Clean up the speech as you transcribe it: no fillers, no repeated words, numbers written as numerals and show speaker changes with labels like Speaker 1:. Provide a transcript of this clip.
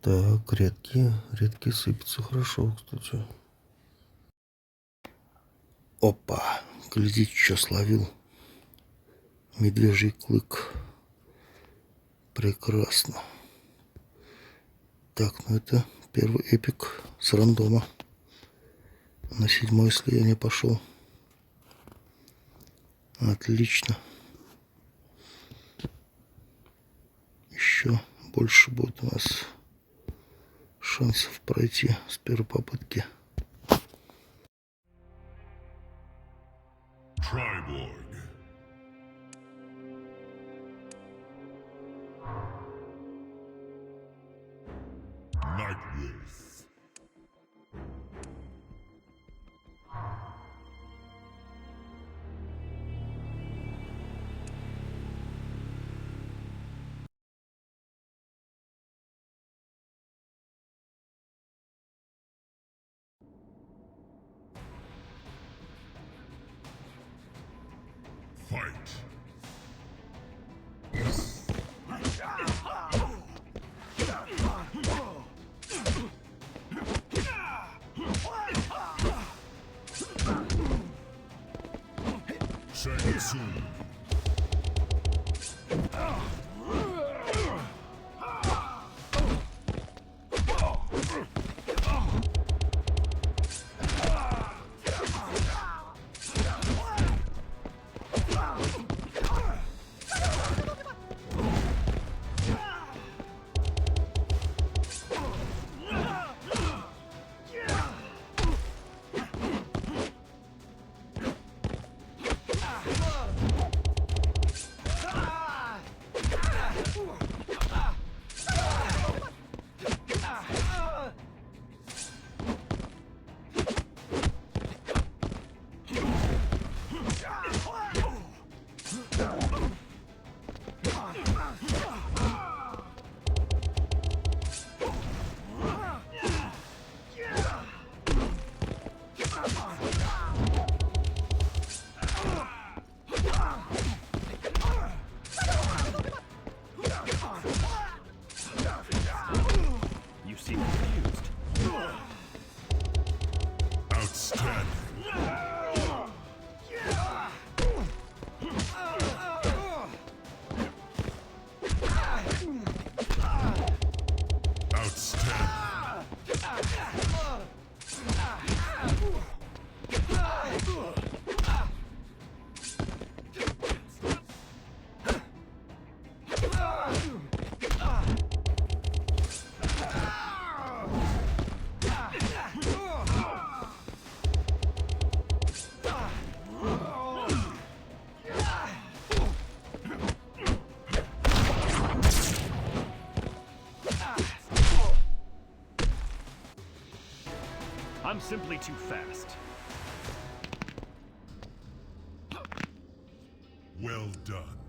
Speaker 1: Так, редкие сыпятся хорошо, кстати. Опа, глядите, что словил. Медвежий клык. Прекрасно. Так, ну это первый эпик с рандома. На 7-й слияние пошел. Отлично. Еще больше будет у нас шансов пройти с первой попытки.
Speaker 2: Triborg. Nightwolf. Fight. Shang Tsung.
Speaker 3: You seem confused.
Speaker 2: Outstanding. Outstanding.
Speaker 3: I'm simply too fast.
Speaker 2: Well done.